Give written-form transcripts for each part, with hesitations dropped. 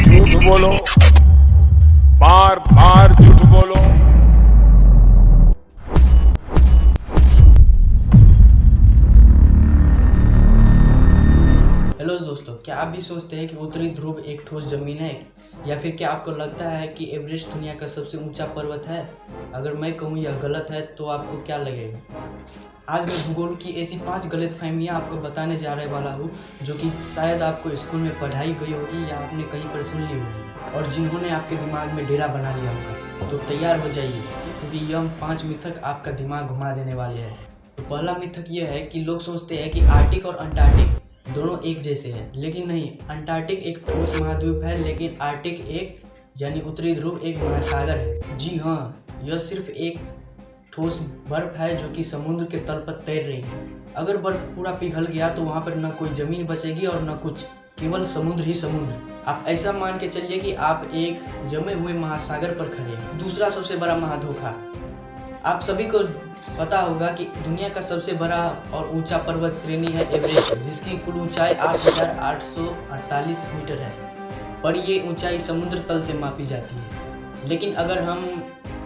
झूठ बोलो, बार बार झूठ बोलो। हेलो दोस्तों, क्या आप भी सोचते हैं कि उत्तरी ध्रुव एक ठोस जमीन है, या फिर क्या आपको लगता है कि एवरेस्ट दुनिया का सबसे ऊंचा पर्वत है? अगर मैं कहूँ यह गलत है तो आपको क्या लगेगा? आज मैं भूगोल की ऐसी 5 गलतफहमियां आपको बताने जा रहे वाला हूँ जो कि शायद आपको स्कूल में पढ़ाई गई होगी या आपने कहीं पर सुन ली होगी और जिन्होंने आपके दिमाग में डेरा बना लिया होगा। तो तैयार हो जाइए, क्योंकि यह 5 मिथक आपका दिमाग घुमा देने वाले हैं। तो पहला मिथक यह है कि लोग सोचते हैं कि आर्कटिक और अंटार्कटिक दोनों एक जैसे हैं, लेकिन नहीं। अंटार्कटिक एक ठोस महाद्वीप है, लेकिन आर्कटिक एक यानी उत्तरी ध्रुव एक महासागर है। जी हाँ, यह सिर्फ एक ठोस बर्फ है जो कि समुद्र के तल पर तैर रही है। अगर बर्फ पूरा पिघल गया तो वहाँ पर न कोई जमीन बचेगी और न कुछ, केवल समुद्र ही समुद्र। आप ऐसा मान के चलिए कि आप एक जमे हुए महासागर पर खड़े हैं। दूसरा सबसे बड़ा महाधोखा, आप सभी को पता होगा कि दुनिया का सबसे बड़ा और ऊंचा पर्वत श्रेणी है एवरेस्ट, जिसकी कुल ऊंचाई 8,848 मीटर है, पर ये ऊंचाई समुद्र तल से मापी जाती है। लेकिन अगर हम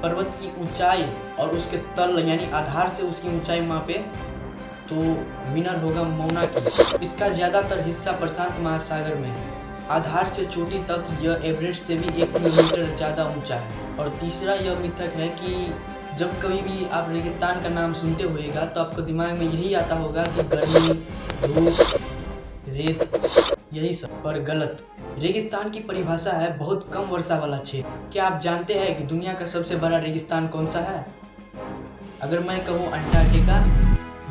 पर्वत की ऊंचाई और उसके तल यानी आधार से उसकी ऊंचाई मापे तो विनर होगा मौना की। इसका ज़्यादातर हिस्सा प्रशांत महासागर में है। आधार से चोटी तक यह एवरेस्ट से भी 1 किलोमीटर ज़्यादा ऊंचा है। और तीसरा यह मिथक है कि जब कभी भी आप रेगिस्तान का नाम सुनते होइएगा तो आपको दिमाग में यही आता होगा कि गर्मी, धूप, रेत, यही सब। पर गलत। रेगिस्तान की परिभाषा है बहुत कम वर्षा वाला क्षेत्र। क्या आप जानते हैं कि दुनिया का सबसे बड़ा रेगिस्तान कौन सा है? अगर मैं कहूँ अंटार्कटिका,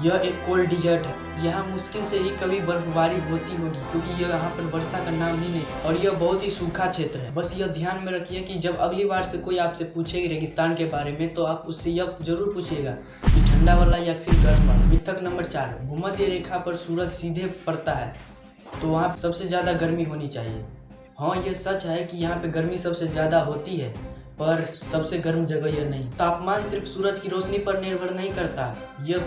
यह एक कोल्ड डिजर्ट है। यहाँ मुश्किल से ही कभी बर्फबारी होती होगी, क्योंकि यह यहाँ पर वर्षा का नाम ही नहीं, और यह बहुत ही सूखा क्षेत्र है। बस यह ध्यान में रखिए कि जब अगली बार से कोई आपसे पूछे रेगिस्तान के बारे में तो आप उससे यह जरूर पूछिएगा कि ठंडा वाला या फिर गर्म वाला। मिथक नंबर 4, भूमध्य रेखा पर सूरज सीधे पड़ता है तो वहाँ सबसे ज़्यादा गर्मी होनी चाहिए। हाँ, यह सच है कि यहाँ पे गर्मी सबसे ज़्यादा होती है, पर सबसे गर्म जगह यह नहीं। तापमान सिर्फ सूरज की रोशनी पर निर्भर नहीं करता, यह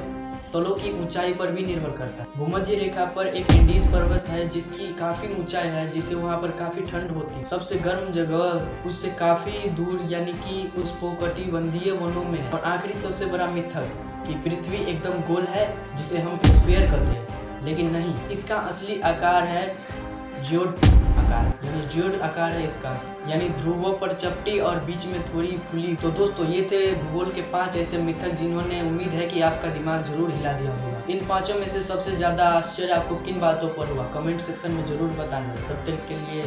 तलों की ऊंचाई पर भी निर्भर करता है। भूमध्य रेखा पर एक एंडीज पर्वत है जिसकी काफी ऊंचाई है, जिससे वहाँ पर काफी ठंड होती है। सबसे गर्म जगह उससे काफी दूर यानी कि उष्णकटिबंधीय वनों में है। और आखिरी सबसे बड़ा मिथक कि पृथ्वी एकदम गोल है, जिसे हम स्फीयर कहते हैं, लेकिन नहीं, इसका असली आकार है जियोड आकार, यानी जियोड आकार है इसका, यानी ध्रुवों पर चपटी और बीच में थोड़ी फुली। तो दोस्तों, ये थे भूगोल के 5 ऐसे मिथक जिन्होंने उम्मीद है कि आपका दिमाग जरूर हिला दिया होगा। इन 5 में से सबसे ज्यादा आश्चर्य आपको किन बातों पर हुआ? कमेंट सेक्शन में जरूर बताना। तब तक के लिए